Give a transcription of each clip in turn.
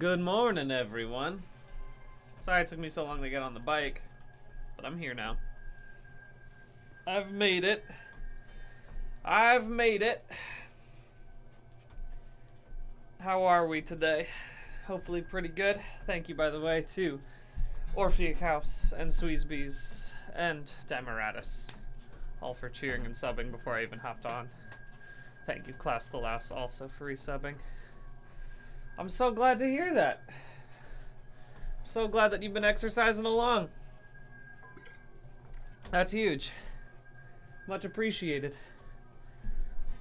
Good morning, everyone. Sorry it took me so long to get on the bike, but I'm here now. I've made it. I've made it. How are we today? Hopefully pretty good. Thank you, by the way, to Orphic House and Sweesbees and Damaratus, all for cheering and subbing before I even hopped on. Thank you, Klaus the Louse, also for resubbing. I'm so glad to hear that. I'm so glad that you've been exercising along. That's huge. Much appreciated.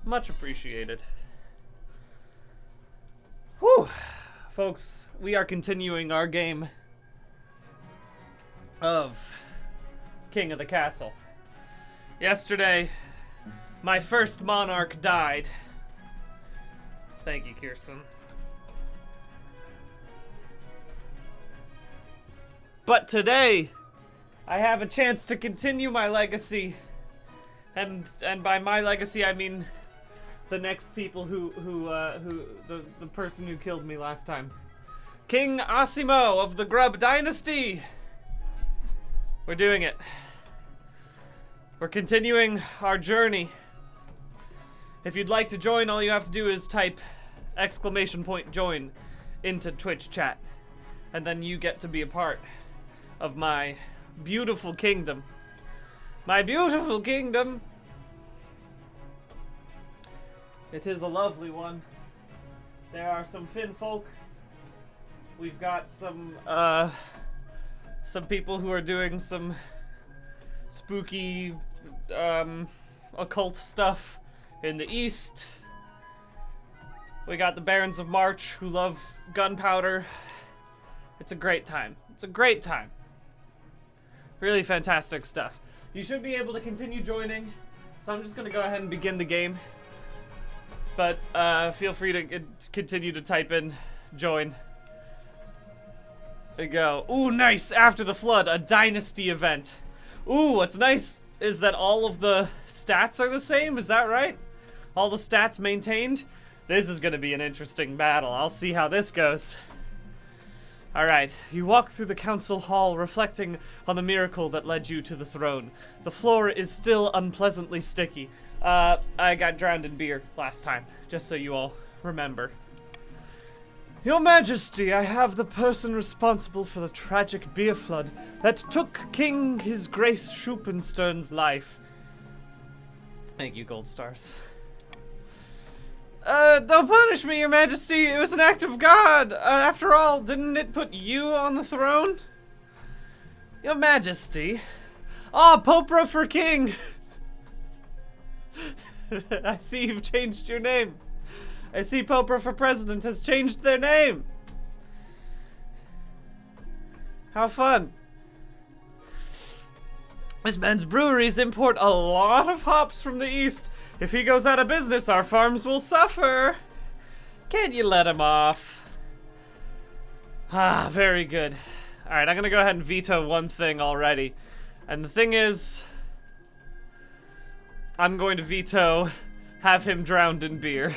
Much appreciated. Whew. Folks, we are continuing our game of King of the Castle. Yesterday, my first monarch died. Thank you, Kirsten. But today, I have a chance to continue my legacy. And by my legacy, I mean the next people the person who killed me last time. King Asimo of the Grub Dynasty. We're doing it. We're continuing our journey. If you'd like to join, all you have to do is type !join into Twitch chat. And then you get to be a part of my beautiful kingdom. My beautiful kingdom. It is a lovely one. There are some Finn folk. We've got some people who are doing some spooky, occult stuff in the east. We got the Barons of March who love gunpowder. It's a great time. It's a great time. Really fantastic stuff. You should be able to continue joining, so I'm just going to go ahead and begin the game. But feel free to continue to type in join. There you go. Ooh, nice. After the flood, a dynasty event. Ooh, what's nice is that all of the stats are the same. Is that right? All the stats maintained? This is going to be an interesting battle. I'll see how this goes. Alright, you walk through the council hall reflecting on the miracle that led you to the throne. The floor is still unpleasantly sticky. I got drowned in beer last time, just so you all remember. Your Majesty, I have the person responsible for the tragic beer flood that took King His Grace Schupenstern's life. Thank you, Gold Stars. Don't punish me, Your Majesty. It was an act of God. After all, didn't it put you on the throne? Your Majesty. Ah, Popra for King. I see you've changed your name. I see Popra for President has changed their name. How fun. This man's breweries import a lot of hops from the east. If he goes out of business, our farms will suffer. Can't you let him off? Ah, very good. Alright, I'm gonna go ahead and veto one thing already. And the thing is, I'm going to veto have him drowned in beer.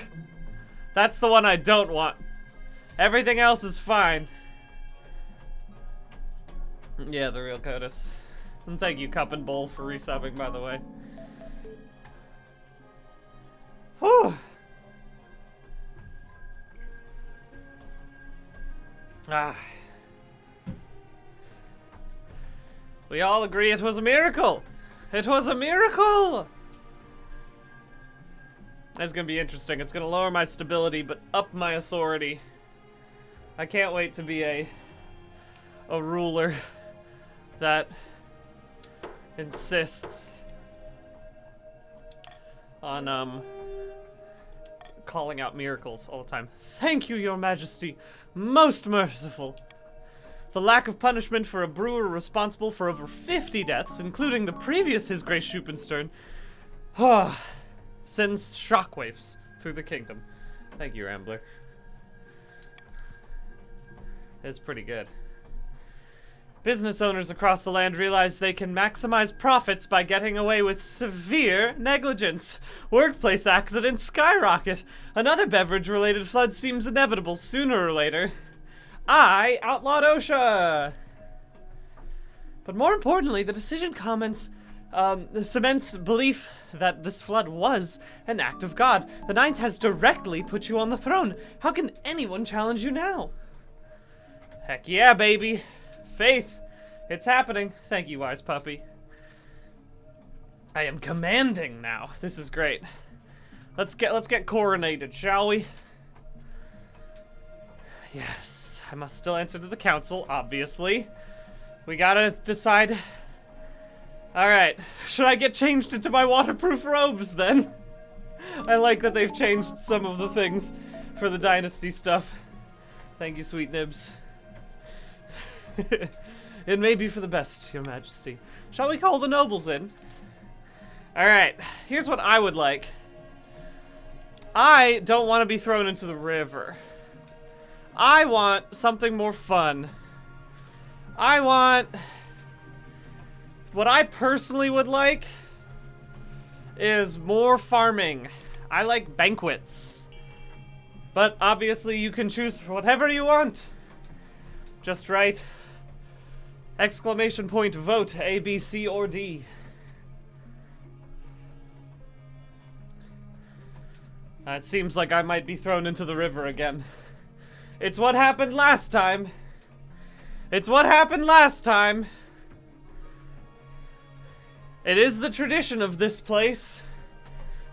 That's the one I don't want. Everything else is fine. Yeah, the real Codus. And thank you, Cup and Bowl, for resubbing, by the way. Whew. Ah. We all agree it was a miracle. It was a miracle. That's gonna be interesting. It's gonna lower my stability, but up my authority. I can't wait to be a ruler that insists on calling out miracles all the time. Thank you, Your Majesty. Most merciful. The lack of punishment for a brewer responsible for over 50 deaths, including the previous His Grace Schupenstern, sends shockwaves through the kingdom. Thank you, Rambler. It's pretty good. Business owners across the land realize they can maximize profits by getting away with severe negligence. Workplace accidents skyrocket. Another beverage-related flood seems inevitable sooner or later. I outlawed OSHA! But more importantly, the decision cements belief that this flood was an act of God. The Ninth has directly put you on the throne. How can anyone challenge you now? Heck yeah, baby. Faith. It's happening. Thank you, wise puppy. I am commanding now. This is great. Let's get coronated, shall we? Yes, I must still answer to the council, obviously. We gotta decide. Alright, should I get changed into my waterproof robes then? I like that they've changed some of the things for the dynasty stuff. Thank you, sweet nibs. It may be for the best, your majesty. Shall we call the nobles in? Alright, here's what I would like. I don't want to be thrown into the river. I want something more fun. I want... What I personally would like is more farming. I like banquets. But obviously you can choose whatever you want. Just write exclamation point vote A, B, C, or D. It seems like I might be thrown into the river again. It's what happened last time. It's what happened last time. It is the tradition of this place.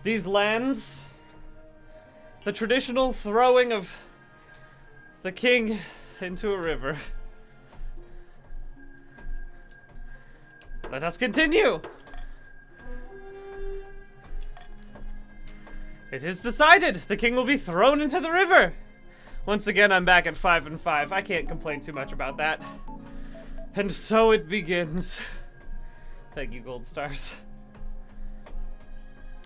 These lands. The traditional throwing of the king into a river. Let us continue. It is decided. The king will be thrown into the river. Once again, I'm back at 5 and 5. I can't complain too much about that. And so it begins. Thank you, gold stars.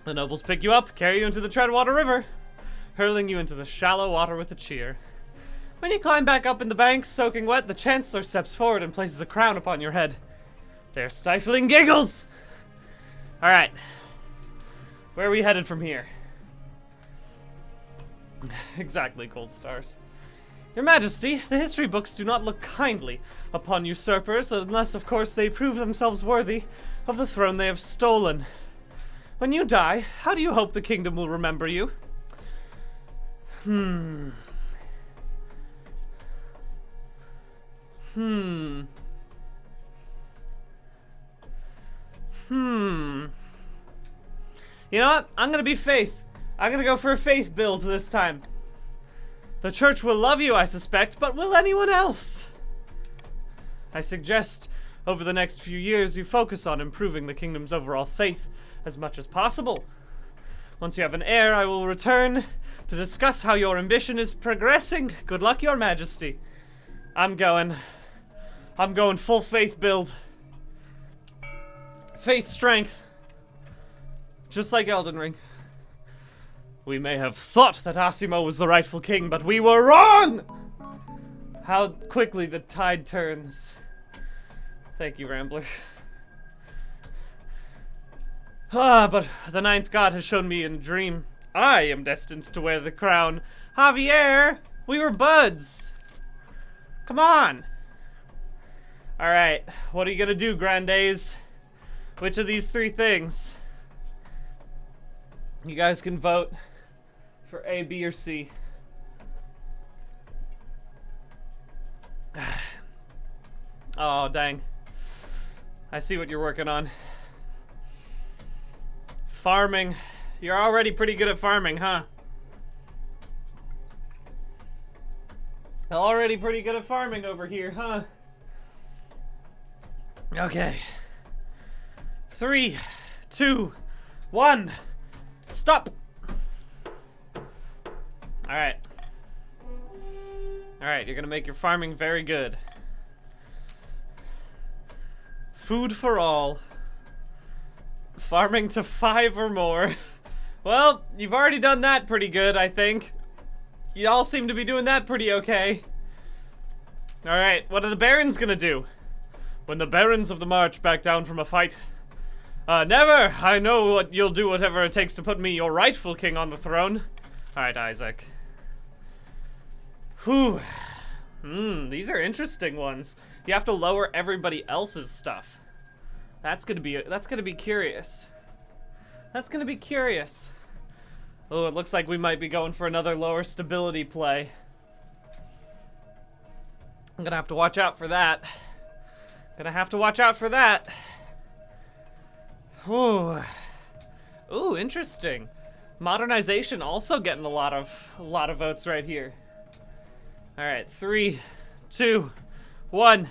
The nobles pick you up, carry you into the Treadwater River, hurling you into the shallow water with a cheer. When you climb back up in the banks, soaking wet, the chancellor steps forward and places a crown upon your head. They're stifling giggles! Alright. Where are we headed from here? Exactly, gold stars. Your Majesty, the history books do not look kindly upon usurpers, unless, of course, they prove themselves worthy of the throne they have stolen. When you die, how do you hope the kingdom will remember you? You know what? I'm gonna be Faith. I'm gonna go for a faith build this time. The church will love you, I suspect, but will anyone else? I suggest, over the next few years, you focus on improving the kingdom's overall faith as much as possible. Once you have an heir, I will return to discuss how your ambition is progressing. Good luck, your majesty. I'm going full faith build. Faith strength. Just like Elden Ring. We may have thought that Asimo was the rightful king, but we were wrong! How quickly the tide turns. Thank you, Rambler. But the ninth god has shown me in a dream. I am destined to wear the crown. Javier! We were buds! Come on! Alright, what are you gonna do, Grandes? Which of these three things? You guys can vote for A, B, or C. Oh, dang. I see what you're working on. Farming. You're already pretty good at farming, huh? Already pretty good at farming over here, huh? Okay. 3, 2, 1. Stop! Alright. Alright, you're gonna make your farming very good. Food for all. Farming to 5 or more. Well, you've already done that pretty good, I think. Y'all seem to be doing that pretty okay. Alright, what are the barons gonna do? When the barons of the march back down from a fight. Never! I know what you'll do, whatever it takes to put me, your rightful king, on the throne. Alright, Isaac. Whew. These are interesting ones. You have to lower everybody else's stuff. That's gonna be curious. That's gonna be curious. Oh, it looks like we might be going for another lower stability play. I'm gonna have to watch out for that. Gonna have to watch out for that. Ooh. Ooh, interesting. Modernization also getting a lot of votes right here. All right, 3, 2, 1.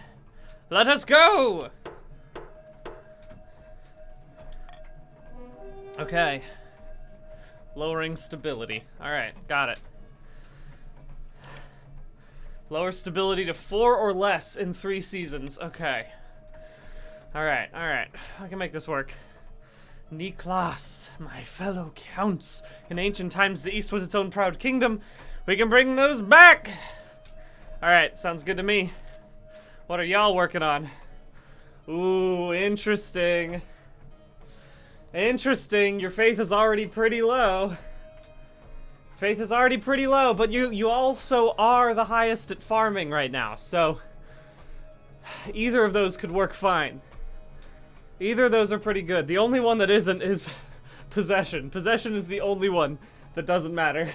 Let us go. Okay. Lowering stability. All right, got it. Lower stability to 4 or less in 3 seasons. Okay. All right. I can make this work. Niklas, my fellow counts. In ancient times, the East was its own proud kingdom. We can bring those back. All right, sounds good to me. What are y'all working on? Ooh, interesting. Interesting. Your faith is already pretty low. Faith is already pretty low, but you also are the highest at farming right now, so either of those could work fine. Either of those are pretty good. The only one that isn't is possession. Possession is the only one that doesn't matter.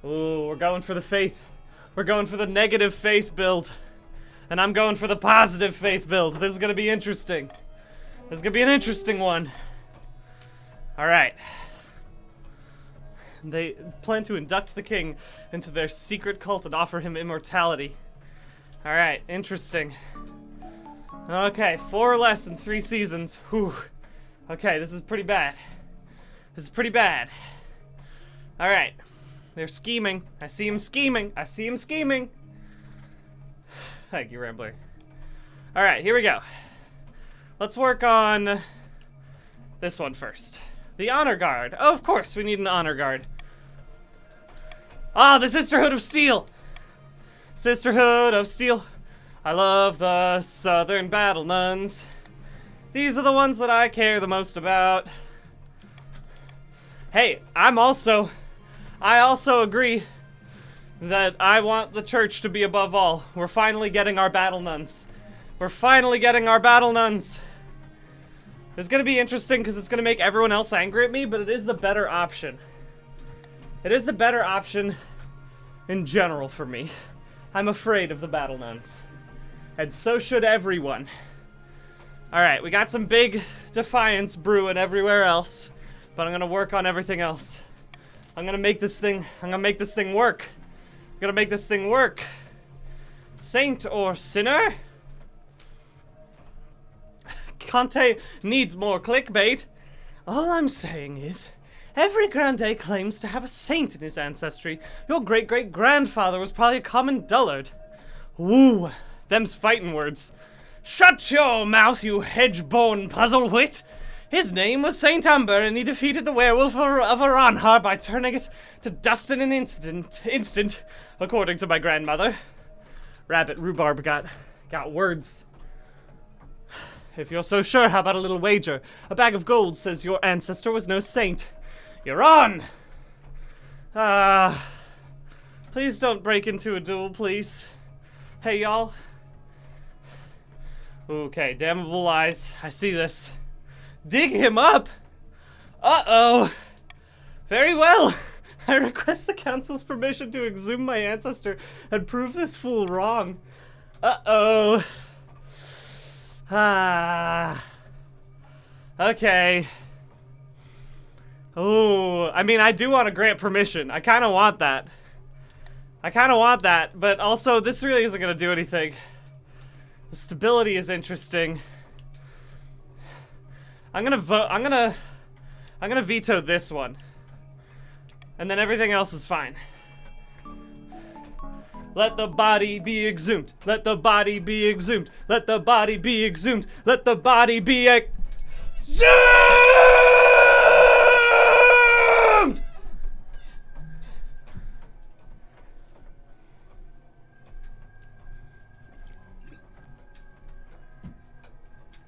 Ooh, we're going for the faith. We're going for the negative faith build. And I'm going for the positive faith build. This is going to be interesting. This is going to be an interesting one. Alright. They plan to induct the king into their secret cult and offer him immortality. Alright, interesting. Okay, 4 or less in 3 seasons. Whew. Okay, this is pretty bad. This is pretty bad. Alright. They're scheming. I see him scheming. I see him scheming. Thank you, Rambler. Alright, here we go. Let's work on this one first. The Honor Guard. Oh, of course, we need an Honor Guard. Ah, the Sisterhood of Steel! Sisterhood of Steel. I love the Southern Battle Nuns. These are the ones that I care the most about. Hey, I also agree that I want the church to be above all. We're finally getting our battle nuns. We're finally getting our battle nuns. It's gonna be interesting because it's gonna make everyone else angry at me, but it is the better option. It is the better option in general for me. I'm afraid of the battle nuns. And so should everyone. Alright, we got some big defiance brewing everywhere else, but I'm gonna work on everything else. I'm gonna make this thing work. I'm gonna make this thing work. Saint or sinner? Conte needs more clickbait. All I'm saying is, every grande claims to have a saint in his ancestry. Your great-great-grandfather was probably a common dullard. Woo, them's fighting words. Shut your mouth, you hedge-born puzzle-wit! His name was Saint Umber, and he defeated the werewolf of Aranhar by turning it to dust in an instant, according to my grandmother. Rabbit Rhubarb got words. If you're so sure, how about a little wager? A bag of gold says your ancestor was no saint. You're on! Please don't break into a duel, please. Hey, y'all. Okay, damnable lies. I see this. Dig him up! Uh-oh! Very well! I request the council's permission to exhume my ancestor and prove this fool wrong. Uh-oh. Okay. Ooh, I mean, I do want to grant permission. I kind of want that. But also, this really isn't going to do anything. The stability is interesting. I'm gonna veto this one. And then everything else is fine. Let the body be exhumed. Let the body be exhumed. Let the body be exhumed. Let the body be exhumed!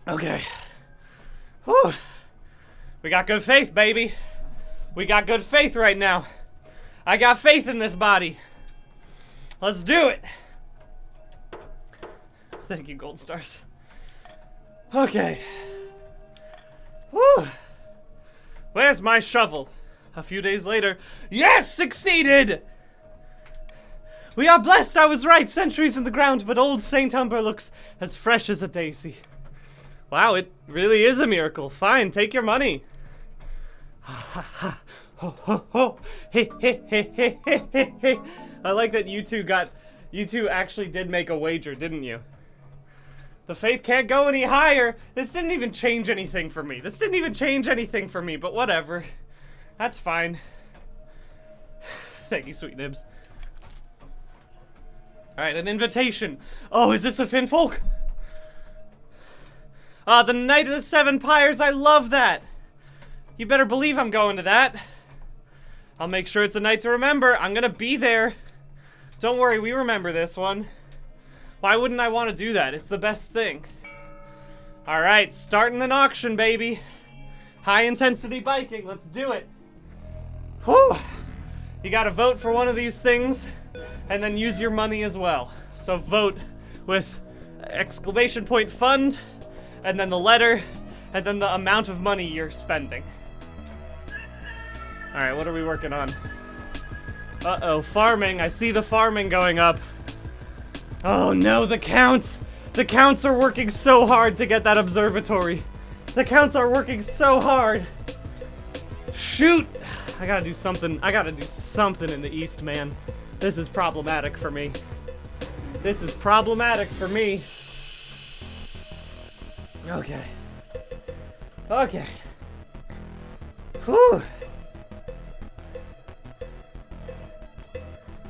Okay. Whew. We got good faith, baby. We got good faith right now. I got faith in this body. Let's do it. Thank you, gold stars. Okay. Whew. Where's my shovel? A few days later. Yes, succeeded! We are blessed, I was right. Centuries in the ground, but old St. Umber looks as fresh as a daisy. Wow, it really is a miracle. Fine, take your money. Ha ha ha. Ho ho ho. Hey, hey, hey, hey, hey, hey, hey. I like that you two actually did make a wager, didn't you? The faith can't go any higher. This didn't even change anything for me. But whatever. That's fine. Thank you, sweet nibs. Alright, an invitation. Oh, is this the Finfolk? Ah, the Night of the Seven Pyres, I love that. You better believe I'm going to that. I'll make sure it's a night to remember. I'm gonna be there. Don't worry, we remember this one. Why wouldn't I want to do that? It's the best thing. Alright, starting an auction, baby. High intensity biking, let's do it. Whew. You gotta vote for one of these things, and then use your money as well. So vote with !fund, and then the letter, and then the amount of money you're spending. Alright, what are we working on? Uh-oh, farming. I see the farming going up. Oh no, the counts! The counts are working so hard to get that observatory. The counts are working so hard. Shoot! I gotta do something. I gotta do something in the east, man. This is problematic for me. This is problematic for me. Okay. Okay. Whew.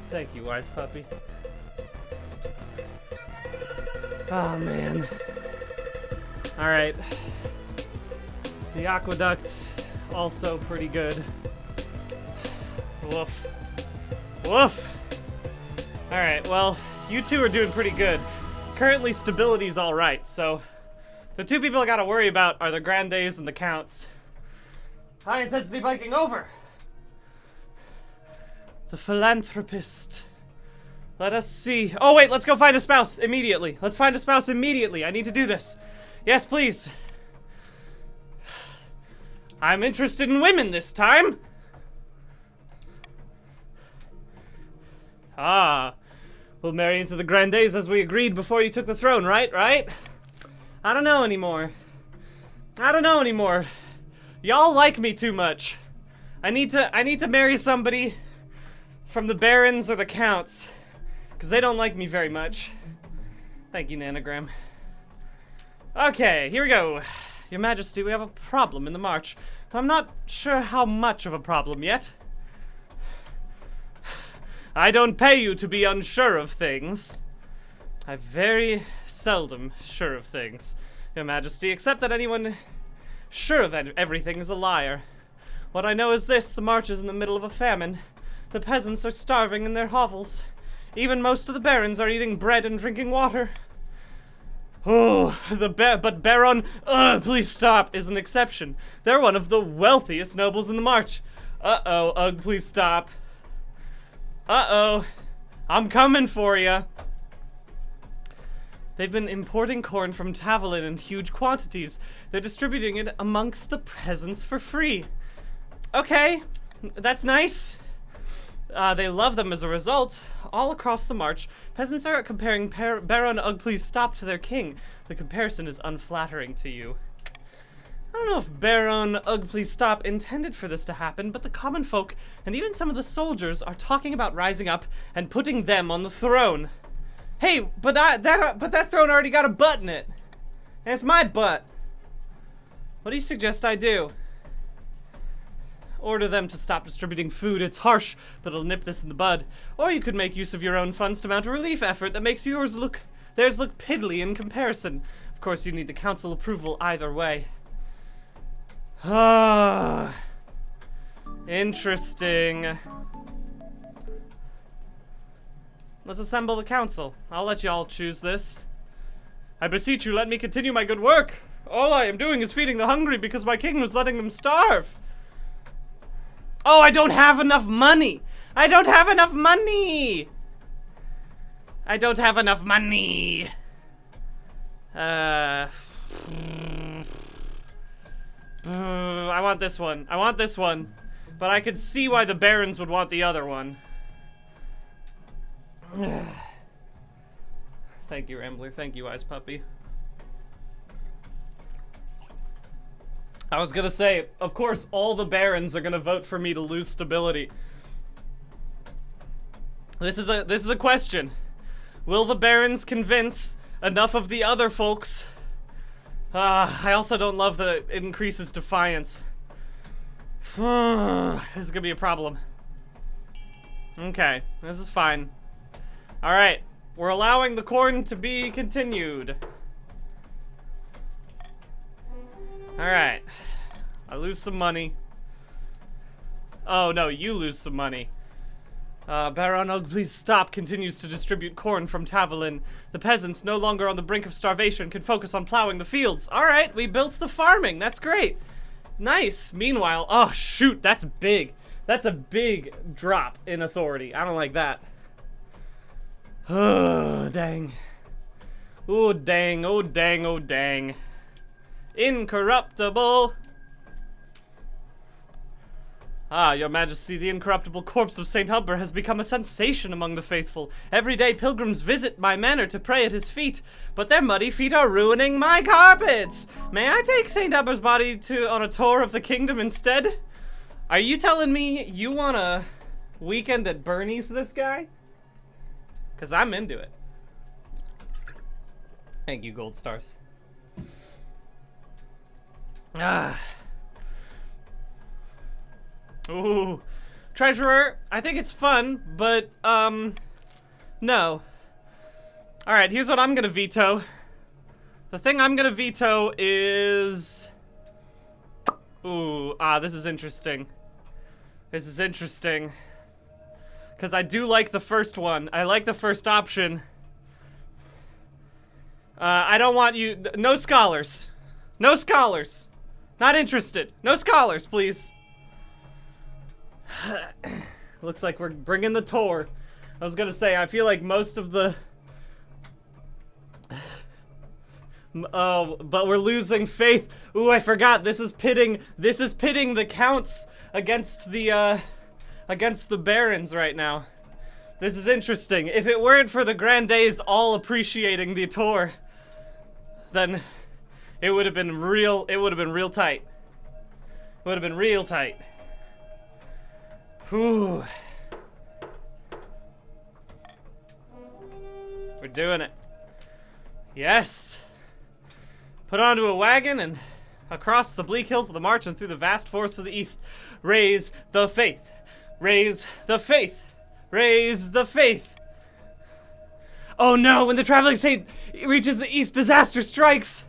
Thank you, wise puppy. Oh, man. Alright. The aqueduct, also pretty good. Woof. Woof! Alright, well, you two are doing pretty good. Currently, stability's alright, so... The two people I gotta worry about are the Grandes and the Counts. High intensity biking over! The philanthropist. Let us see. Oh wait, let's go find a spouse immediately. Let's find a spouse immediately. I need to do this. Yes, please. I'm interested in women this time. Ah. We'll marry into the Grandes as we agreed before you took the throne, right? I don't know anymore. Y'all like me too much. I need to marry somebody from the barons or the counts, because they don't like me very much. Thank you, Nanogram. Okay, here we go. Your Majesty, we have a problem in the march. I'm not sure how much of a problem yet. I don't pay you to be unsure of things. I'm very seldom sure of things, Your Majesty, except that anyone sure of everything is a liar. What I know is this: the march is in the middle of a famine. The peasants are starving in their hovels. Even most of the barons are eating bread and drinking water. Oh, but Baron, please stop, is an exception. They're one of the wealthiest nobles in the march. Uh-oh, please stop. Uh-oh, I'm coming for ya. They've been importing corn from Tavolin in huge quantities. They're distributing it amongst the peasants for free. Okay, that's nice. They love them as a result. All across the march, peasants are comparing Baron Please Stop to their king. The comparison is unflattering to you. I don't know if Baron Please Stop intended for this to happen, but the common folk and even some of the soldiers are talking about rising up and putting them on the throne. Hey, but that throne already got a butt in it. And it's my butt. What do you suggest I do? Order them to stop distributing food. It's harsh, but it'll nip this in the bud. Or you could make use of your own funds to mount a relief effort that makes theirs look piddly in comparison. Of course, you need the council approval either way. Ah, interesting. Let's assemble the council. I'll let y'all choose this. I beseech you, let me continue my good work. All I am doing is feeding the hungry because my king was letting them starve. Oh, I don't have enough money. I don't have enough money! I don't have enough money! I want this one. I want this one. But I could see why the barons would want the other one. Thank you, Rambler. Thank you, Wise Puppy. I was gonna say, of course, all the barons are gonna vote for me to lose stability. This is a question. Will the barons convince enough of the other folks? I also don't love that it increases defiance. This is gonna be a problem. Okay, this is fine. Alright, we're allowing the corn to be continued. Alright. I lose some money. Oh no, you lose some money. Baron Og, please stop, continues to distribute corn from Tavolin. The peasants, no longer on the brink of starvation, can focus on plowing the fields. Alright, we built the farming. That's great. Nice. Meanwhile, oh shoot, that's big. That's a big drop in authority. I don't like that. Oh, dang. Oh, dang. Oh, dang. Oh, dang. Incorruptible. Ah, your majesty, the incorruptible corpse of St. Humber has become a sensation among the faithful. Every day pilgrims visit my manor to pray at his feet, but their muddy feet are ruining my carpets. May I take St. Humber's body on a tour of the kingdom instead? Are you telling me you want a weekend at Bernie's this guy? Because I'm into it. Thank you, gold stars. Ah. Ooh. Treasurer, I think it's fun, but, no. Alright, here's what I'm gonna veto. The thing I'm gonna veto is... Ooh, this is interesting. This is interesting. Because I do like the first one. I like the first option. I don't want you... No scholars. No scholars. Not interested. No scholars, please. Looks like we're bringing the tour. I was gonna say, I feel like most of the... Oh, but we're losing faith. Ooh, I forgot. This is pitting the counts against the barons right now. This is interesting. If it weren't for the Grandays all appreciating the tour, then it would have been real tight. It would have been real tight. Whew. We're doing it. Yes. Put onto a wagon and across the bleak hills of the march and through the vast forests of the east. Raise the faith. Raise the faith. Raise the faith. Oh no, when the traveling saint reaches the east, disaster strikes.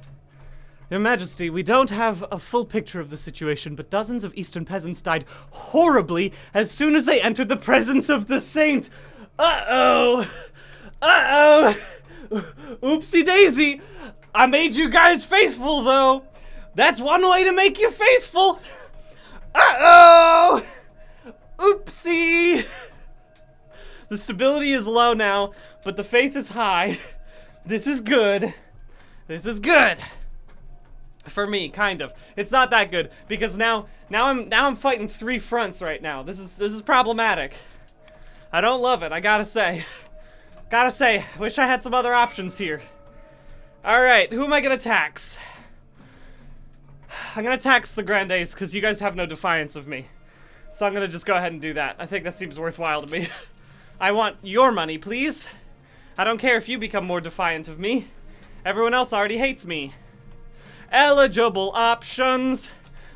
Your Majesty, we don't have a full picture of the situation, but dozens of eastern peasants died horribly as soon as they entered the presence of the saint. Uh-oh. Uh-oh. Oopsie daisy. I made you guys faithful, though. That's one way to make you faithful. Uh-oh. Oopsie. The stability is low now, but the faith is high. This is good. This is good. For me, kind of. It's not that good because now I'm fighting three fronts right now. This is problematic. I don't love it. I gotta say. Wish I had some other options here. All right, who am I gonna tax? I'm gonna tax the Grandays because you guys have no defiance of me. So I'm gonna just go ahead and do that. I think that seems worthwhile to me. I want your money, please. I don't care if you become more defiant of me. Everyone else already hates me. Eligible options.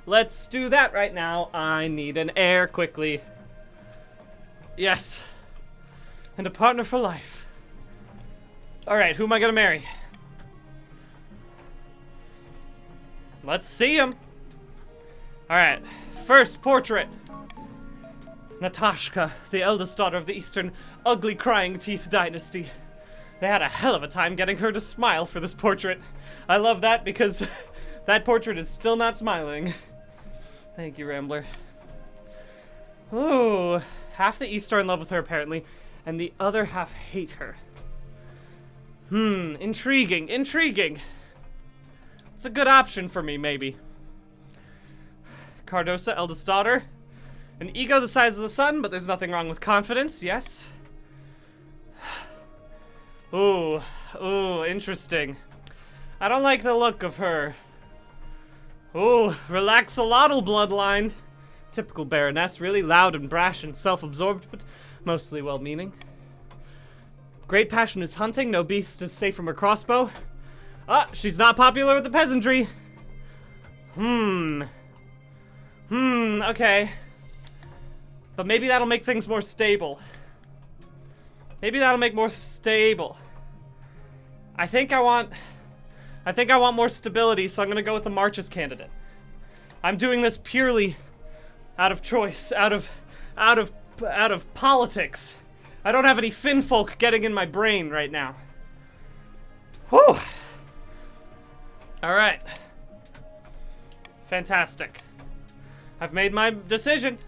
Let's do that right now. I need an heir quickly. Yes. And a partner for life. Alright, who am I gonna marry? Let's see him. Alright, first portrait. Natashka, the eldest daughter of the Eastern Ugly Crying Teeth dynasty. They had a hell of a time getting her to smile for this portrait. I love that because that portrait is still not smiling. Thank you, Rambler. Ooh, Half the East are in love with her, apparently, and the other half hate her. Intriguing, intriguing. It's a good option for me, maybe. Cardosa, eldest daughter. An ego the size of the sun, but there's nothing wrong with confidence, yes. Ooh, interesting. I don't like the look of her. Ooh, relaxolotl bloodline. Typical Baroness, really loud and brash and self-absorbed, but mostly well-meaning. Great passion is hunting, no beast is safe from her crossbow. Ah, she's not popular with the peasantry. Okay. But maybe that'll make things more stable. Maybe that'll make more stable. I think I want more stability, so I'm gonna go with the Marches candidate. I'm doing this purely out of choice, out of politics. I don't have any Finfolk getting in my brain right now. Whew. All right. Fantastic. I've made my decision.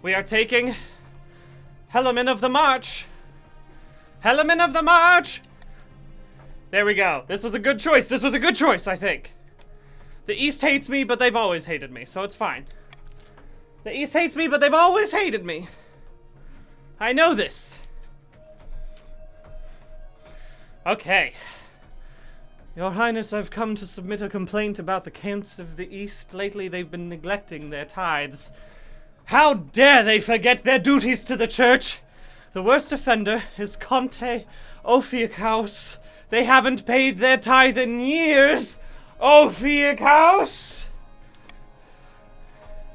We are taking Helaman of the March. Helaman of the March! There we go. This was a good choice. This was a good choice, I think. The East hates me, but they've always hated me, so it's fine. The East hates me, but they've always hated me. I know this. Okay. Your Highness, I've come to submit a complaint about the Counts of the East. Lately, they've been neglecting their tithes. How dare they forget their duties to the church? The worst offender is Conte Ophiuchus. They haven't paid their tithe in years. Ophiuchus!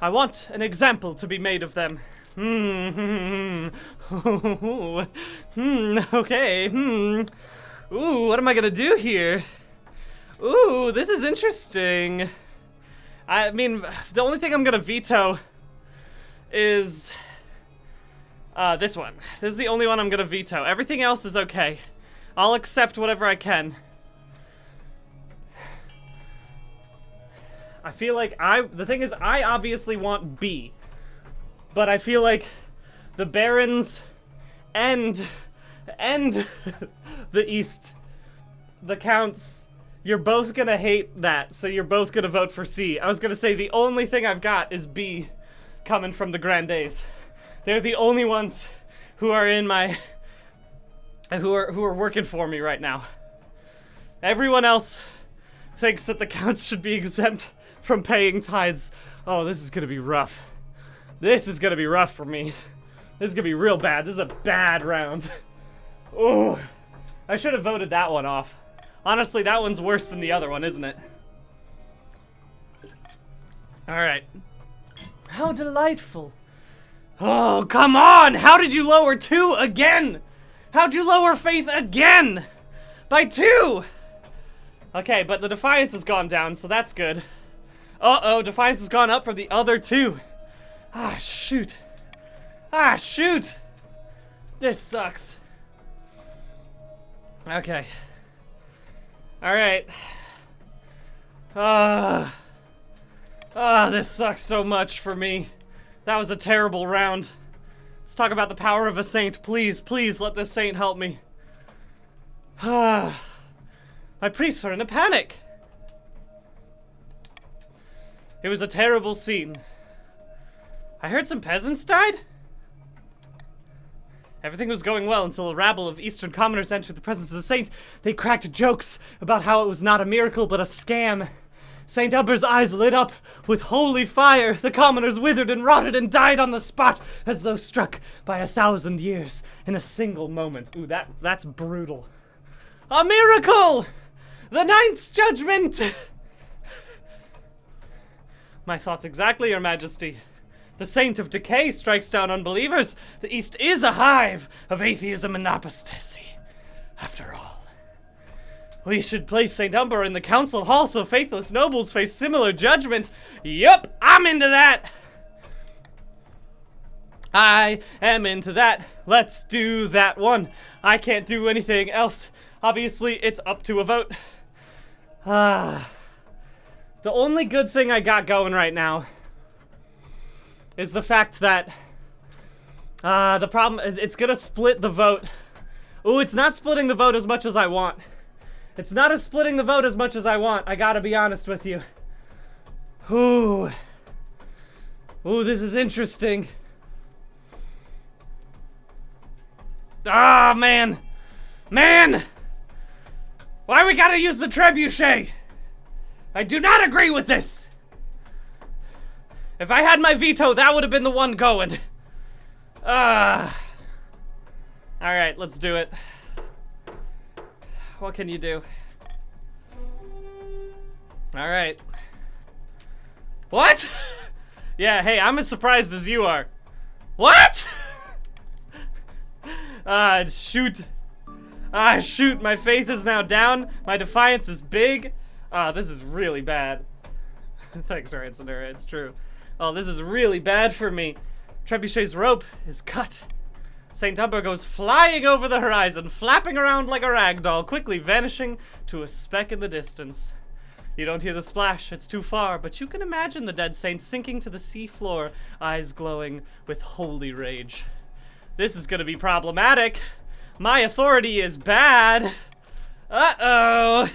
I want an example to be made of them. Okay. Ooh, what am I gonna do here? Ooh, this is interesting. I mean, the only thing I'm gonna veto is this one. This is the only one I'm gonna veto. Everything else is okay. I'll accept whatever I can. I feel like the thing is, I obviously want B. But I feel like the Barons and the East, the Counts, you're both gonna hate that, so you're both gonna vote for C. I was gonna say the only thing I've got is B coming from the Grandes. They're the only ones who are in my who are working for me right now. Everyone else thinks that the Counts should be exempt from paying tithes. Oh, this is gonna be rough. This is gonna be rough for me. This is gonna be real bad. This is a bad round. Oh, I should have voted that one off. Honestly, that one's worse than the other one, isn't it? Alright. How delightful. Oh, come on! How did you lower 2 again? How'd you lower faith again? By 2! Okay, but the Defiance has gone down, so that's good. Uh-oh, Defiance has gone up for the other 2. Ah, shoot. Ah, shoot! This sucks. Okay. Alright. This sucks so much for me. That was a terrible round. Let's talk about the power of a saint. Please, please let this saint help me. My priests are in a panic. It was a terrible scene. I heard some peasants died? Everything was going well until a rabble of Eastern commoners entered the presence of the saint. They cracked jokes about how it was not a miracle but a scam. Saint Umber's eyes lit up with holy fire. The commoners withered and rotted and died on the spot as though struck by 1,000 years in a single moment. Ooh, that's brutal. A miracle! The ninth judgment! My thoughts exactly, Your Majesty. The Saint of Decay strikes down unbelievers. The East is a hive of atheism and apostasy. After all, we should place St. Umber in the council hall so faithless nobles face similar judgment. Yup, I'm into that. I am into that. Let's do that one. I can't do anything else. Obviously, it's up to a vote. The only good thing I got going right now is the fact that The problem, it's gonna split the vote. Ooh, it's not splitting the vote as much as I want. It's not as splitting the vote as much as I want. I gotta be honest with you. Ooh. Ooh, this is interesting. Ah, man. Man! Why we gotta use the trebuchet? I do not agree with this! If I had my veto, that would have been the one going. Alright, let's do it. What can you do? Alright. What? Yeah, hey, I'm as surprised as you are. What? Shoot. Shoot, my faith is now down. My defiance is big. This is really bad. Thanks, Ransoner, it's true. Oh, this is really bad for me. Trebuchet's rope is cut. St. Umber goes flying over the horizon, flapping around like a rag doll, quickly vanishing to a speck in the distance. You don't hear the splash, it's too far, but you can imagine the dead saint sinking to the sea floor, eyes glowing with holy rage. This is gonna be problematic. My authority is bad. Uh-oh.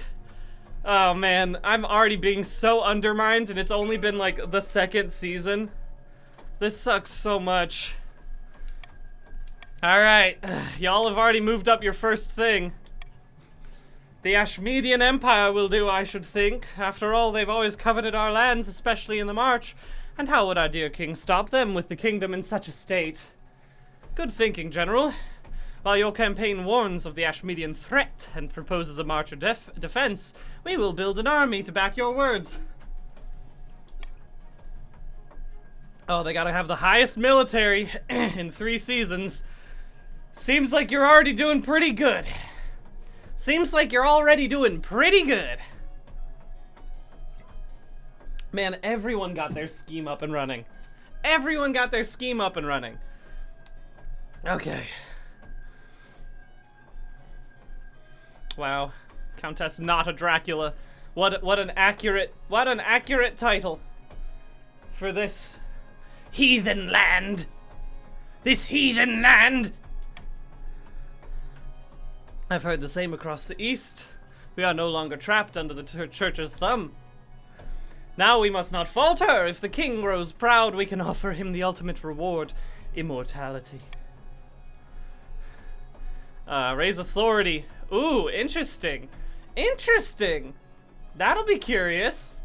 Oh man, I'm already being so undermined and it's only been like the second season. This sucks so much. Alright, y'all have already moved up your first thing. The Ashmedian Empire will do, I should think. After all, they've always coveted our lands, especially in the march. And how would our dear king stop them with the kingdom in such a state? Good thinking, General. While your campaign warns of the Ashmedian threat and proposes a march of defense, we will build an army to back your words. Oh, they gotta have the highest military in 3 seasons. Seems like you're already doing pretty good. Seems like you're already doing pretty good. Man, everyone got their scheme up and running. Everyone got their scheme up and running. Okay. Wow. Countess not a Dracula. What an accurate title for this heathen land. This heathen land. I've heard the same across the east. We are no longer trapped under the church's thumb. Now we must not falter. If the king grows proud, we can offer him the ultimate reward, immortality. Raise authority. Ooh, interesting. Interesting. That'll be curious.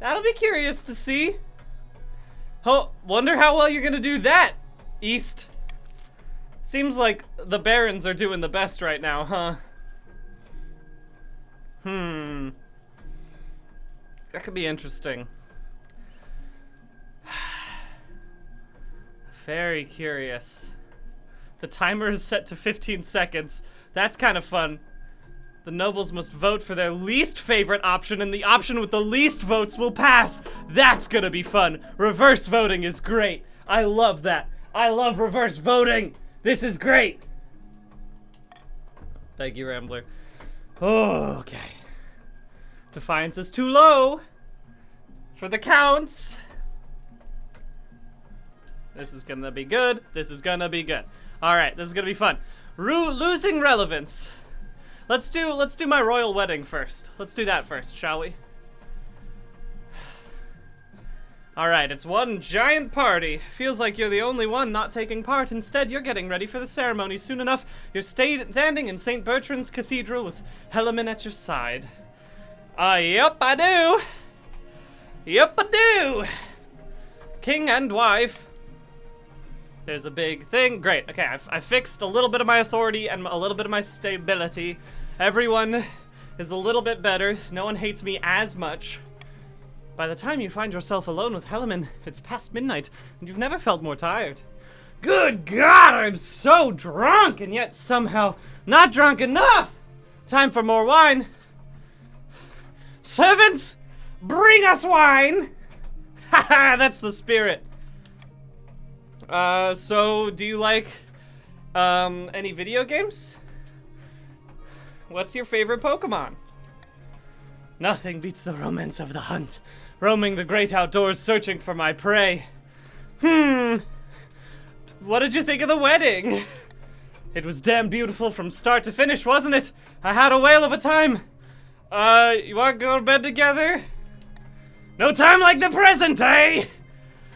That'll be curious to see. Oh, wonder how well you're gonna do that, East. Seems like the barons are doing the best right now, huh? That could be interesting. Very curious. The timer is set to 15 seconds. That's kind of fun. The nobles must vote for their least favorite option, and the option with the least votes will pass. That's gonna be fun. Reverse voting is great. I love that. I love reverse voting. This is great. Thank you, Rambler. Oh, okay. Defiance is too low for the counts. This is gonna be good. This is gonna be good. All right, this is gonna be fun. Losing relevance. Let's do my royal wedding first. Let's do that first, shall we? All right, it's one giant party. Feels like you're the only one not taking part. Instead, you're getting ready for the ceremony. Soon enough, you're standing in St. Bertrand's Cathedral with Helaman at your side. Yep, I do. Yep, I do. King and wife. There's a big thing. Great. Okay, I fixed a little bit of my authority and a little bit of my stability. Everyone is a little bit better. No one hates me as much. By the time you find yourself alone with Helaman, it's past midnight, and you've never felt more tired. Good God, I'm so drunk, and yet somehow not drunk enough! Time for more wine. Servants, bring us wine! Haha, that's the spirit. So, do you like, any video games? What's your favorite Pokemon? Nothing beats the romance of the hunt. Roaming the great outdoors, searching for my prey. What did you think of the wedding? It was damn beautiful from start to finish, wasn't it? I had a whale of a time. You want to go to bed together? No time like the present, eh?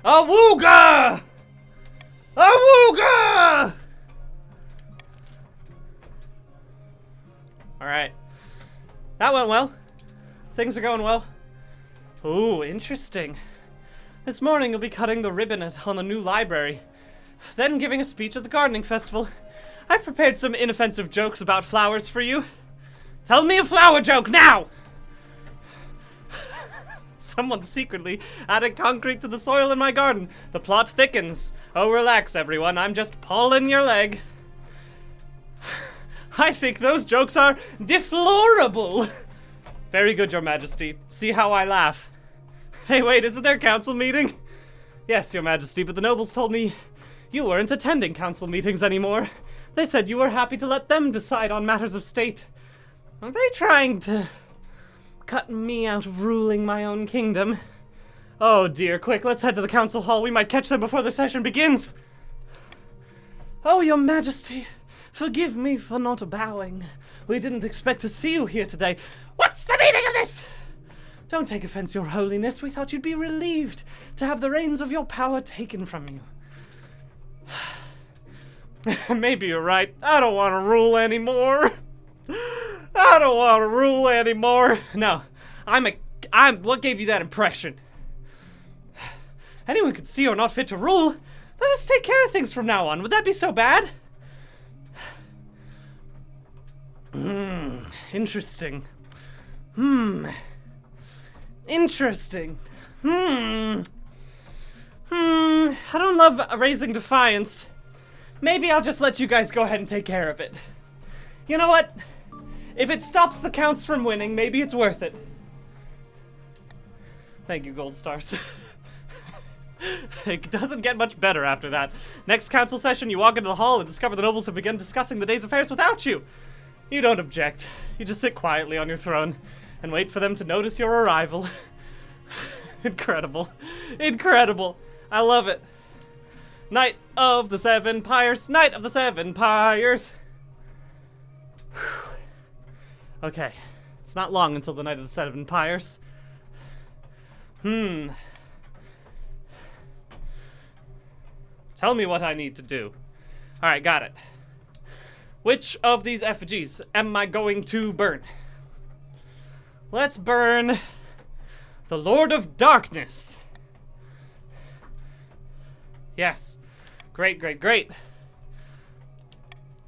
Awooga! Awooga! Alright. That went well. Things are going well. Ooh, interesting. This morning you'll be cutting the ribbon on the new library. Then giving a speech at the gardening festival. I've prepared some inoffensive jokes about flowers for you. Tell me a flower joke now! Someone secretly added concrete to the soil in my garden. The plot thickens. Oh, relax, everyone. I'm just pulling your leg. I think those jokes are deplorable. Very good, Your Majesty. See how I laugh. Hey, wait, isn't there a council meeting? Yes, Your Majesty, but the nobles told me you weren't attending council meetings anymore. They said you were happy to let them decide on matters of state. Are they trying to cut me out of ruling my own kingdom? Oh dear, quick, let's head to the council hall. We might catch them before the session begins. Oh, Your Majesty, forgive me for not bowing. We didn't expect to see you here today. What's the meaning of this? Don't take offense, Your Holiness. We thought you'd be relieved to have the reins of your power taken from you. Maybe you're right. I don't want to rule anymore. I don't want to rule anymore. No, what gave you that impression? Anyone could see you're not fit to rule. Let us take care of things from now on. Would that be so bad? Interesting. Interesting. I don't love raising defiance. Maybe I'll just let you guys go ahead and take care of it. You know what? If it stops the counts from winning, maybe it's worth it. Thank you, gold stars. It doesn't get much better after that. Next council session, you walk into the hall and discover the nobles have begun discussing the day's affairs without you. You don't object. You just sit quietly on your throne and wait for them to notice your arrival. Incredible. Incredible. I love it. Knight of the Seven Pyres. Knight of the Seven Pyres. Okay. It's not long until the Knight of the Seven Pyres. Tell me what I need to do. Alright, got it. Which of these effigies am I going to burn? Let's burn the Lord of Darkness. Yes. Great, great, great.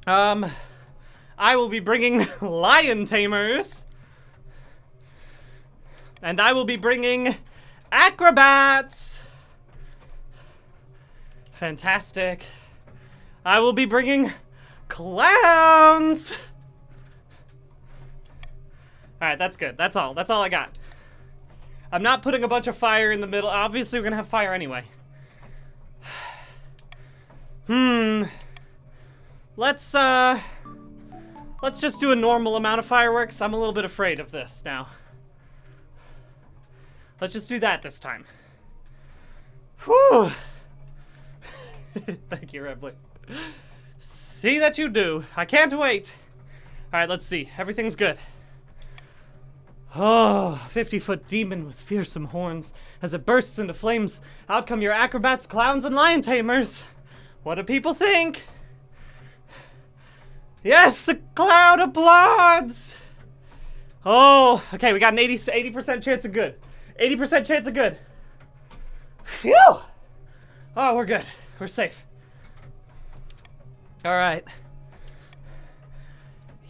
I will be bringing lion tamers. And I will be bringing acrobats. Fantastic. I will be bringing clowns. Alright, that's good. That's all. That's all I got. I'm not putting a bunch of fire in the middle. Obviously, we're gonna have fire anyway. Let's just do a normal amount of fireworks. I'm a little bit afraid of this now. Let's just do that this time. Whew. Thank you, Rebly. See that you do. I can't wait. Alright, let's see. Everything's good. Oh, 50-foot demon with fearsome horns. As it bursts into flames, out come your acrobats, clowns, and lion tamers. What do people think? Yes, the crowd applauds! Oh, okay, we got an 80% chance of good. 80% chance of good. Phew! Oh, we're good. We're safe. Alright.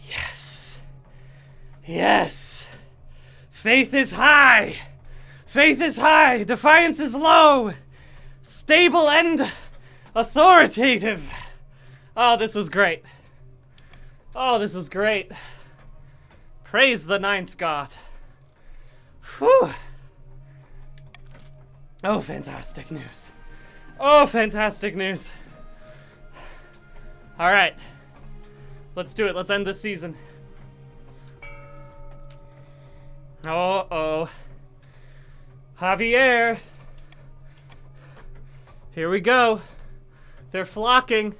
Yes. Yes. Faith is high. Faith is high. Defiance is low. Stable and authoritative. Oh, this was great. Oh, this was great. Praise the ninth god. Whew. Oh, fantastic news. Oh, fantastic news. All right. Let's do it. Let's end this season. Uh-oh. Javier. Here we go. They're flocking.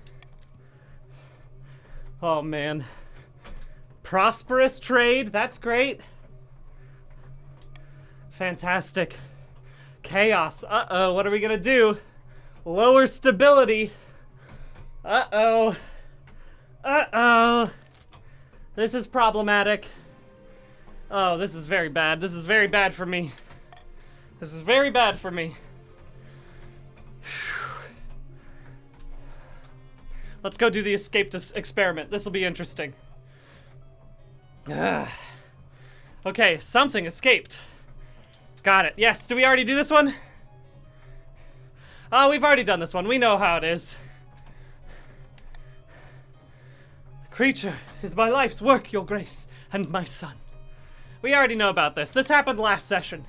Oh, man. Prosperous trade. That's great. Fantastic. Chaos. Uh-oh. What are we gonna do? Lower stability. Uh-oh. Uh-oh. This is problematic. Oh, this is very bad. This is very bad for me. This is very bad for me. Let's go do the escape experiment. This will be interesting. Okay, something escaped. Got it. Yes, do we already do this one? Oh, we've already done this one. We know how it is. The creature is my life's work, your grace, and my son. We already know about this. This happened last session.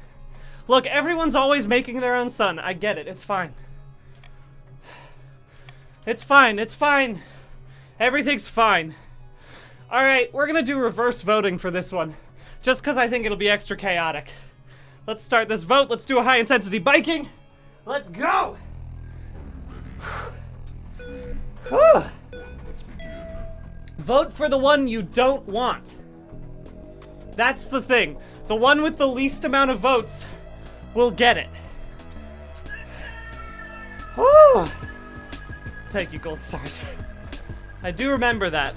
Look, everyone's always making their own son. I get it. It's fine. It's fine. It's fine. Everything's fine. Alright, we're gonna do reverse voting for this one. Just because I think it'll be extra chaotic. Let's start this vote. Let's do a high-intensity biking. Let's go! Vote for the one you don't want. That's the thing. The one with the least amount of votes will get it. Thank you, gold stars. I do remember that,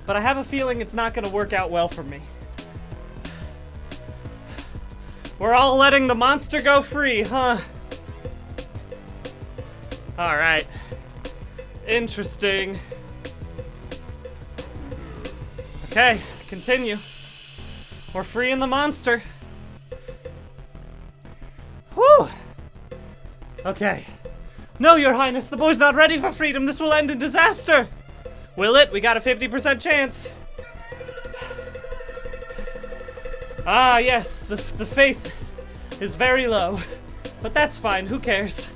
but I have a feeling it's not going to work out well for me. We're all letting the monster go free, huh? Alright. Interesting. Okay, continue. We're freeing the monster. Whew! Okay. No, your highness, the boy's not ready for freedom. This will end in disaster. Will it? We got a 50% chance. Ah, yes, the faith is very low. But that's fine, who cares?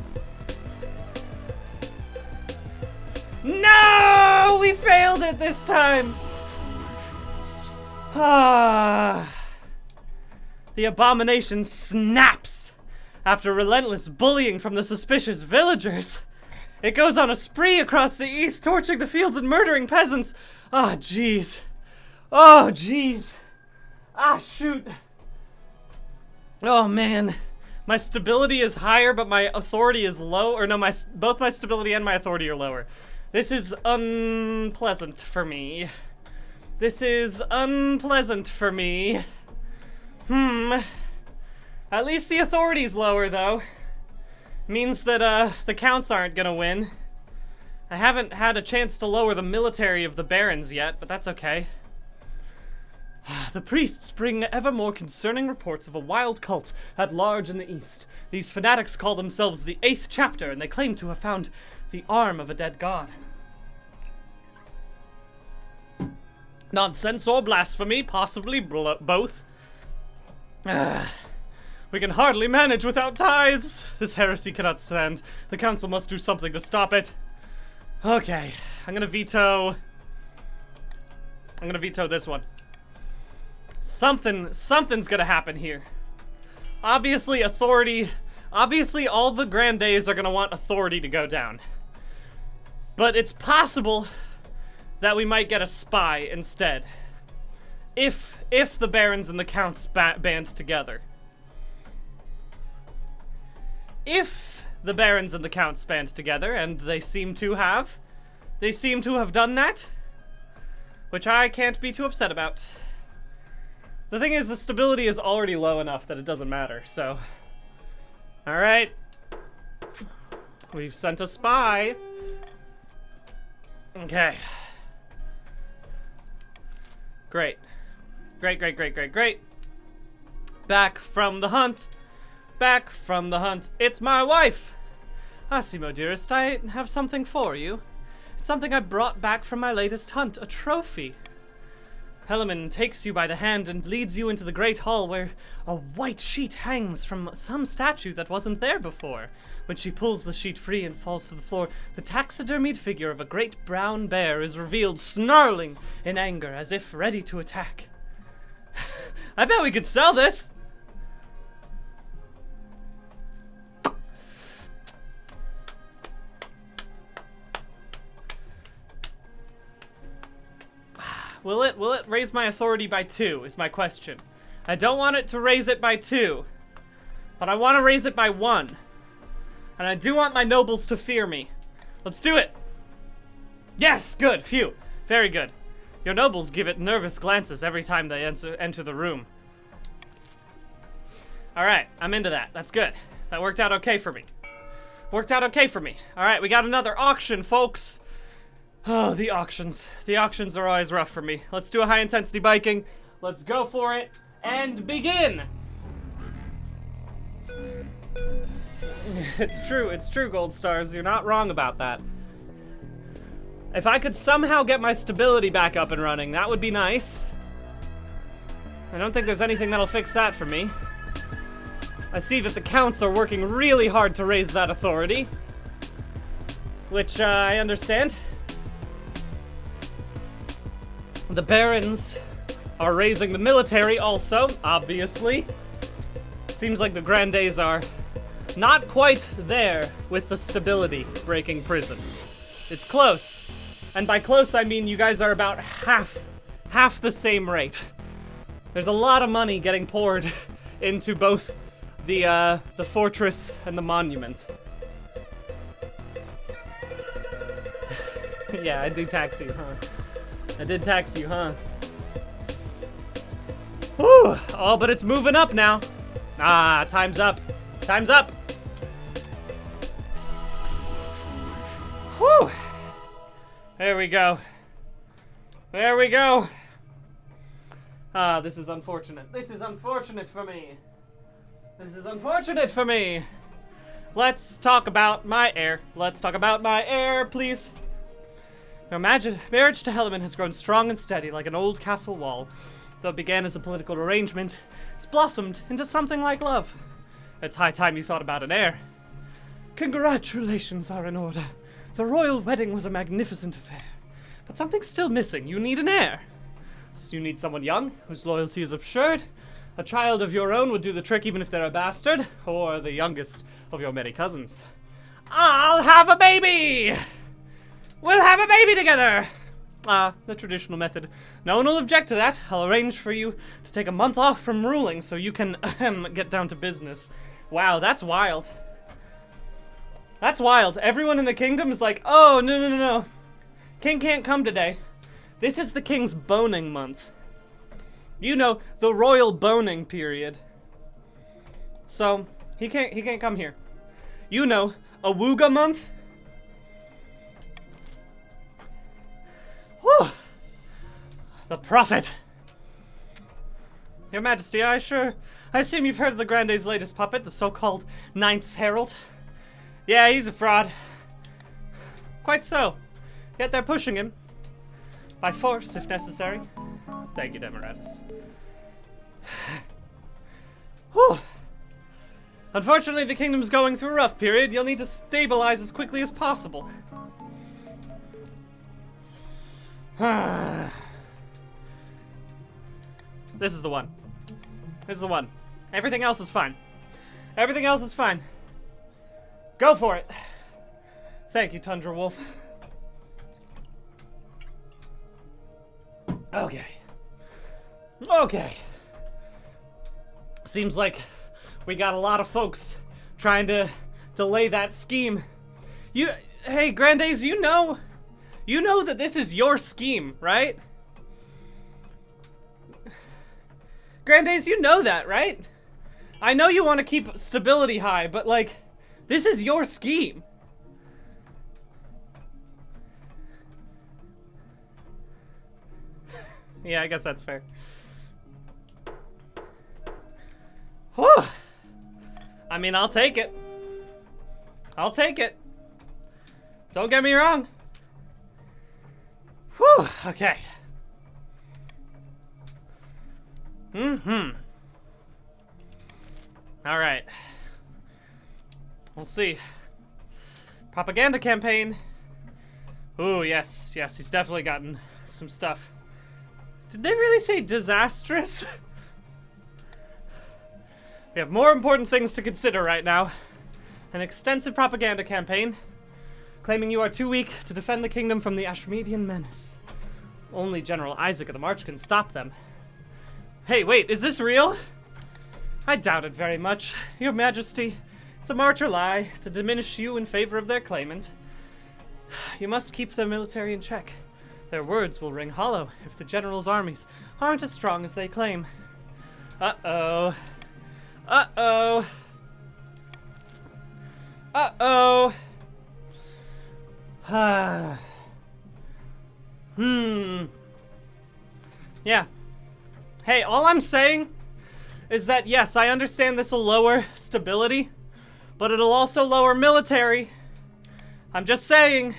No! We failed it this time! Ah. The abomination snaps after relentless bullying from the suspicious villagers. It goes on a spree across the east, torching the fields and murdering peasants. Ah, jeez. Oh, jeez. Ah, shoot. Oh, man. My stability is higher, but my authority is low. Or no, both my stability and my authority are lower. This is unpleasant for me. This is unpleasant for me. At least the authority's lower, though. Means that, the counts aren't gonna win. I haven't had a chance to lower the military of the barons yet, but that's okay. The priests bring ever more concerning reports of a wild cult at large in the east. These fanatics call themselves the 8th chapter, and they claim to have found the arm of a dead god. Nonsense or blasphemy, possibly both. We can hardly manage without tithes. This heresy cannot stand. The council must do something to stop it. Okay, I'm gonna veto this one. Something's gonna happen here. Obviously all the grandees are gonna want authority to go down. But it's possible that we might get a spy instead. If the barons and the counts band together. If the barons and the counts band together, and they seem to have done that, which I can't be too upset about. The thing is, the stability is already low enough that it doesn't matter, so. Alright. We've sent a spy. Okay. Great. Great. Back from the hunt. Back from the hunt. It's my wife! Asimo, dearest, I have something for you. It's something I brought back from my latest hunt, a trophy. Helaman takes you by the hand and leads you into the great hall where a white sheet hangs from some statue that wasn't there before. When she pulls the sheet free and falls to the floor, the taxidermied figure of a great brown bear is revealed, snarling in anger as if ready to attack. I bet we could sell this! Will it raise my authority by 2 is my question. I don't want it to raise it by 2, but I want to raise it by 1. And I do want my nobles to fear me. Let's do it. Yes, good, phew, very good. Your nobles give it nervous glances every time they enter the room. Alright, I'm into that. That's good. That worked out okay for me. Alright, we got another auction, folks. Oh, the auctions. The auctions are always rough for me. Let's do a high-intensity biking. Let's go for it, and begin! It's true, Gold Stars. You're not wrong about that. If I could somehow get my stability back up and running, that would be nice. I don't think there's anything that'll fix that for me. I see that the counts are working really hard to raise that authority, which I understand. The barons are raising the military also, obviously. Seems like the Grandes are not quite there with the stability breaking prison. It's close. And by close, I mean you guys are about half the same rate. There's a lot of money getting poured into both the fortress and the monument. Yeah, I do tax you, huh? I did tax you, huh? Whew! Oh, but it's moving up now. Ah, time's up. Time's up! Whew! There we go. There we go. Ah, this is unfortunate. This is unfortunate for me. This is unfortunate for me. Let's talk about my heir. Let's talk about my heir, please. Your marriage to Helaman has grown strong and steady like an old castle wall. Though it began as a political arrangement, it's blossomed into something like love. It's high time you thought about an heir. Congratulations are in order. The royal wedding was a magnificent affair. But something's still missing. You need an heir. So you need someone young, whose loyalty is assured. A child of your own would do the trick even if they're a bastard, or the youngest of your many cousins. I'll have a baby! We'll have a baby together! The traditional method. No one will object to that. I'll arrange for you to take a month off from ruling so you can get down to business. Wow, that's wild. That's wild. Everyone in the kingdom is like, oh, no. King can't come today. This is the king's boning month. You know, the royal boning period. So, he can't come here. You know, a Wooga month. Whew. The prophet. Your Majesty, I assume you've heard of the Grande's latest puppet, the so-called Ninth Herald. Yeah, he's a fraud. Quite so. Yet they're pushing him. By force, if necessary. Thank you, Demaratus. Whew. Unfortunately, the kingdom's going through a rough period. You'll need to stabilize as quickly as possible. This is the one. This is the one. Everything else is fine. Everything else is fine. Go for it. Thank you, Tundra Wolf. Okay. Okay. Seems like we got a lot of folks trying to delay that scheme. Hey, Grandes, you know that this is your scheme, right? Grandes, you know that, right? I know you want to keep stability high, but like, this is your scheme. Yeah, I guess that's fair. Whew. I mean, I'll take it. I'll take it. Don't get me wrong. Whew, okay. Alright. We'll see. Propaganda campaign. Ooh, yes, he's definitely gotten some stuff. Did they really say disastrous? We have more important things to consider right now. An extensive propaganda campaign, claiming you are too weak to defend the kingdom from the Ashmedian menace. Only General Isaac of the March can stop them. Hey, wait, is this real? I doubt it very much, Your Majesty. It's a martyr lie to diminish you in favor of their claimant. You must keep their military in check. Their words will ring hollow if the general's armies aren't as strong as they claim. Uh-oh. Uh-oh. Uh-oh. Yeah. Hey, all I'm saying is that, yes, I understand this will lower stability, but it'll also lower military. I'm just saying.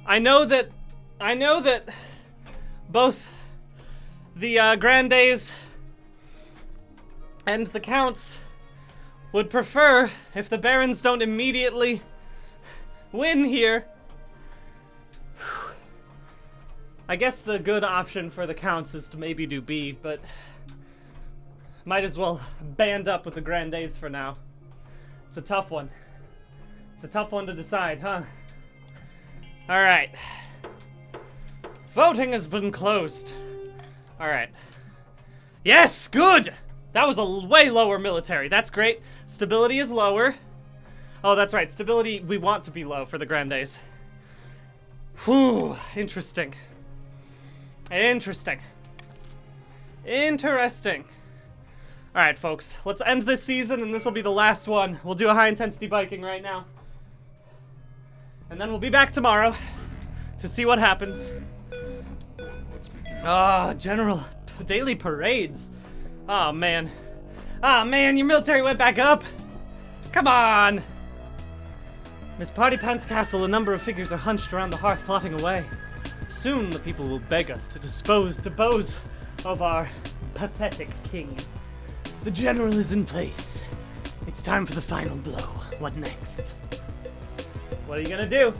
I know that both the Grandes and the Counts would prefer if the Barons don't immediately win here. I guess the good option for the Counts is to maybe do B, but might as well band up with the Grandes for now. It's a tough one. It's a tough one to decide, huh? Alright. Voting has been closed. Alright. Yes, good! That was a way lower military. That's great. Stability is lower. Oh, that's right. Stability, we want to be low for the Grandes. Whew. Interesting. Interesting. Interesting. Alright, folks. Let's end this season, and this will be the last one. We'll do a high-intensity biking right now. And then we'll be back tomorrow to see what happens. Ah, General. Daily parades. Oh, man. Oh, man, your military went back up. Come on. Miss Partypants Castle, a number of figures are hunched around the hearth plotting away. Soon the people will beg us to dispose of our pathetic king. The general is in place. It's time for the final blow. What next? What are you gonna do?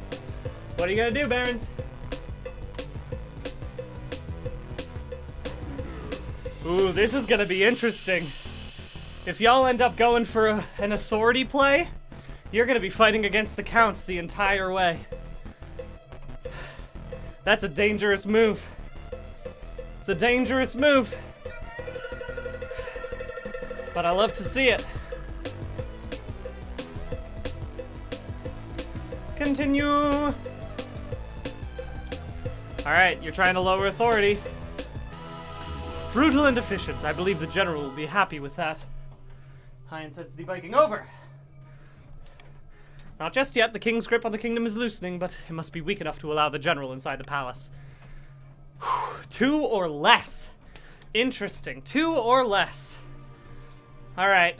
What are you gonna do, Barons? Ooh, this is gonna be interesting. If y'all end up going for an authority play, you're gonna be fighting against the Counts the entire way. That's a dangerous move. It's a dangerous move. But I love to see it. Continue. Alright, you're trying to lower authority. Brutal and efficient. I believe the general will be happy with that. High intensity biking over. Not just yet. The king's grip on the kingdom is loosening, but it must be weak enough to allow the general inside the palace. 2 or less. Interesting. 2 or less. Alright.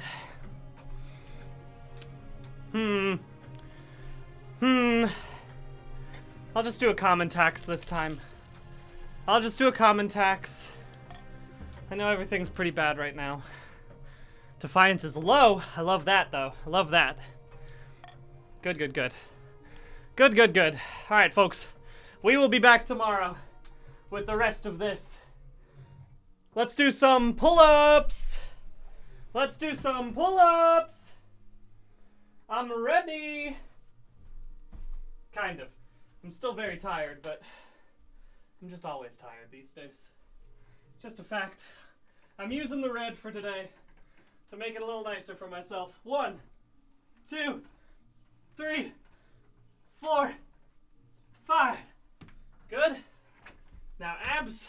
I'll just do a common tax this time. I'll just do a common tax. I know everything's pretty bad right now. Defiance is low. I love that, though. I love that. Good, good, good. Good, good, good. Alright, folks. We will be back tomorrow with the rest of this. Let's do some pull-ups! Let's do some pull-ups! I'm ready! Kind of. I'm still very tired, but I'm just always tired these days. It's just a fact. I'm using the red for today to make it a little nicer for myself. 1, 2, 3, 4, 5. Good. Now abs.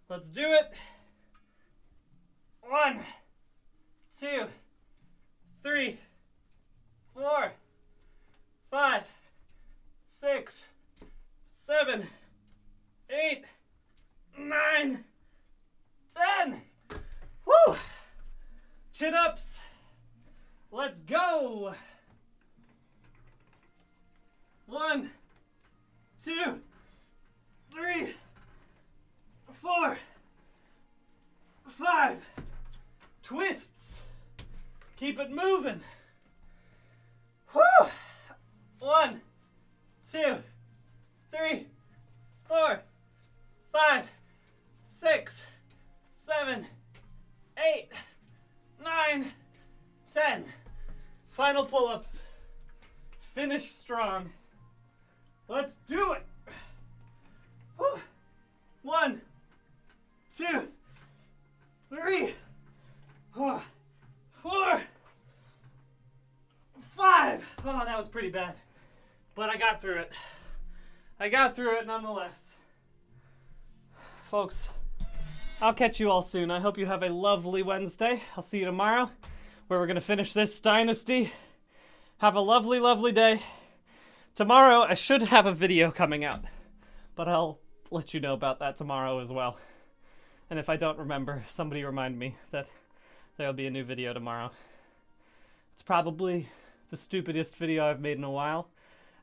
Let's do it. 1, 2, 3, 4, 5, 6, 7, 8, 9, 10. Woo! Chin ups. Let's go. 1, 2, 3, 4, 5. Twists. Keep it moving. Woo! 1, 2, 3, 4, 5, 6, 7, 8, 9, 10. Final pull-ups. Finish strong. Let's do it. Whew. pretty bad. But I got through it. I got through it nonetheless. Folks, I'll catch you all soon. I hope you have a lovely Wednesday. I'll see you tomorrow, where we're going to finish this dynasty. Have a lovely, lovely day. Tomorrow, I should have a video coming out, but I'll let you know about that tomorrow as well. And if I don't remember, somebody remind me that there'll be a new video tomorrow. It's probably the stupidest video I've made in a while,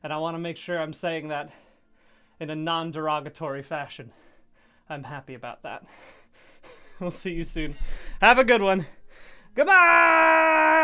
and I want to make sure I'm saying that in a non-derogatory fashion. I'm happy about that. We'll see you soon. Have a good one. Goodbye!